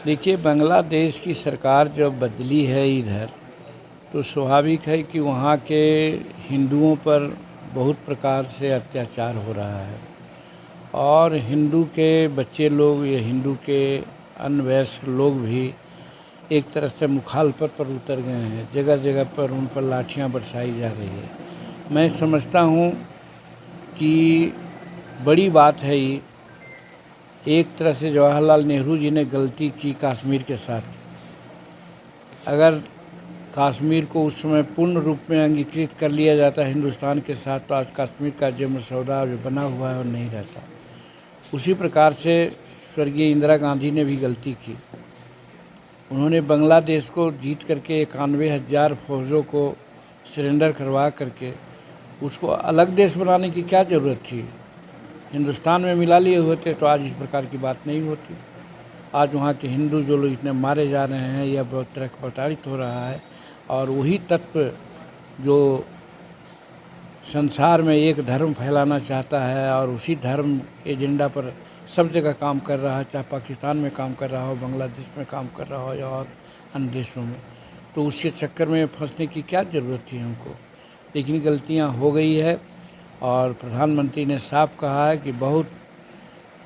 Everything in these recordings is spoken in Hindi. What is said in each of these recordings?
देखिए, बांग्लादेश की सरकार जब बदली है इधर, तो स्वाभाविक है कि वहाँ के हिंदुओं पर बहुत प्रकार से अत्याचार हो रहा है और हिंदू के बच्चे लोग या हिंदू के अनवयस्क लोग भी एक तरह से मुखालफत पर उतर गए हैं। जगह जगह पर उन पर लाठियाँ बरसाई जा रही है। मैं समझता हूँ कि बड़ी बात है ये। एक तरह से जवाहरलाल नेहरू जी ने गलती की कश्मीर के साथ। अगर कश्मीर को उस समय पूर्ण रूप में अंगीकृत कर लिया जाता हिंदुस्तान के साथ, तो आज कश्मीर का जो मसौदा जो बना हुआ है वो नहीं रहता। उसी प्रकार से स्वर्गीय इंदिरा गांधी ने भी गलती की। उन्होंने बांग्लादेश को जीत करके 91,000 फौजों को सरेंडर करवा करके उसको अलग देश बनाने की क्या ज़रूरत थी। हिंदुस्तान में मिला लिए होते तो आज इस प्रकार की बात नहीं होती। आज वहाँ के हिंदू जो लोग इतने मारे जा रहे हैं, यह बहुत तरह का प्रताड़ित हो रहा है और वही तत्व जो संसार में एक धर्म फैलाना चाहता है और उसी धर्म एजेंडा पर सब जगह काम कर रहा है, चाहे पाकिस्तान में काम कर रहा हो, बांग्लादेश में काम कर रहा हो या और अन्य देशों में, तो उसके चक्कर में फंसने की क्या ज़रूरत थी हमको। लेकिन गलतियाँ हो गई है और प्रधानमंत्री ने साफ कहा है कि बहुत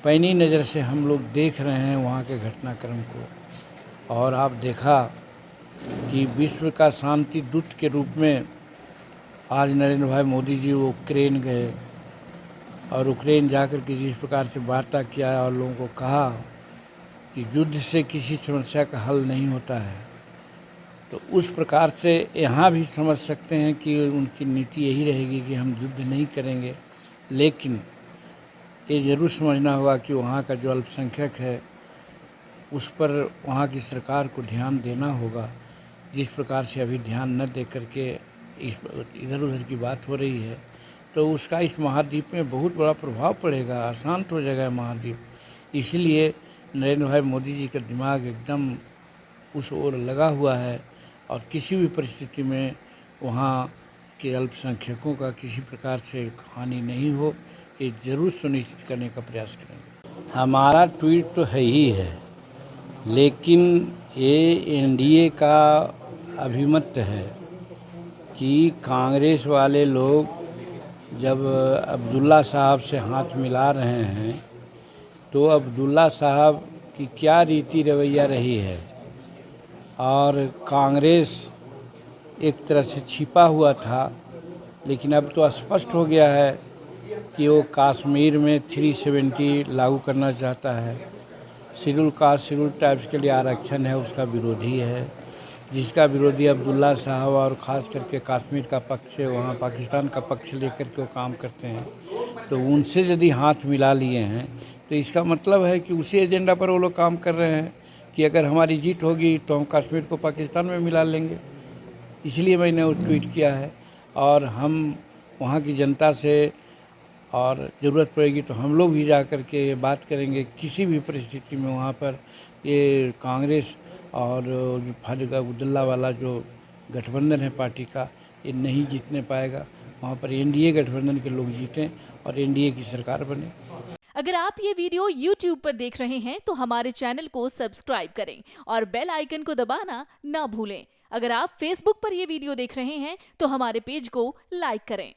पैनी नज़र से हम लोग देख रहे हैं वहाँ के घटनाक्रम को। और आप देखा कि विश्व का शांति दूत के रूप में आज नरेंद्र भाई मोदी जी वो यूक्रेन गए और यूक्रेन जाकर के जिस प्रकार से वार्ता किया और लोगों को कहा कि युद्ध से किसी समस्या का हल नहीं होता है, तो उस प्रकार से यहाँ भी समझ सकते हैं कि उनकी नीति यही रहेगी कि हम युद्ध नहीं करेंगे। लेकिन ये ज़रूर समझना होगा कि वहाँ का जो अल्पसंख्यक है उस पर वहाँ की सरकार को ध्यान देना होगा। जिस प्रकार से अभी ध्यान न दे करके इधर उधर की बात हो रही है, तो उसका इस महाद्वीप में बहुत बड़ा प्रभाव पड़ेगा, अशांत हो जाएगा महाद्वीप। इसलिए नरेंद्र भाई मोदी जी का दिमाग एकदम उस ओर लगा हुआ है और किसी भी परिस्थिति में वहाँ के अल्पसंख्यकों का किसी प्रकार से हानि नहीं हो, ये ज़रूर सुनिश्चित करने का प्रयास करेंगे। हमारा ट्वीट तो है ही है, लेकिन ये एनडीए का अभिमत है कि कांग्रेस वाले लोग जब अब्दुल्ला साहब से हाथ मिला रहे हैं, तो अब्दुल्ला साहब की क्या रीति रवैया रही है और कांग्रेस एक तरह से छिपा हुआ था, लेकिन अब तो स्पष्ट हो गया है कि वो कश्मीर में 370 लागू करना चाहता है। शेड्यूल कास्ट शेड्यूल ट्राइब्स के लिए आरक्षण है, उसका विरोधी है, जिसका विरोधी अब्दुल्ला साहब और ख़ास करके कश्मीर का पक्ष है, वहाँ पाकिस्तान का पक्ष लेकर के वो काम करते हैं। तो उनसे यदि हाथ मिला लिए हैं तो इसका मतलब है कि उसी एजेंडा पर वो लोग काम कर रहे हैं कि अगर हमारी जीत होगी तो हम कश्मीर को पाकिस्तान में मिला लेंगे। इसलिए मैंने वो ट्वीट किया है और हम वहाँ की जनता से और ज़रूरत पड़ेगी तो हम लोग भी जा कर के ये बात करेंगे। किसी भी परिस्थिति में वहाँ पर ये कांग्रेस और जो फारूक अब्दुल्ला वाला जो गठबंधन है पार्टी का, ये नहीं जीतने पाएगा। वहाँ पर एनडीए गठबंधन के लोग जीतें और एनडीए की सरकार बने। अगर आप ये वीडियो YouTube पर देख रहे हैं तो हमारे चैनल को सब्सक्राइब करें और बेल आइकन को दबाना ना भूलें। अगर आप Facebook पर ये वीडियो देख रहे हैं तो हमारे पेज को लाइक करें।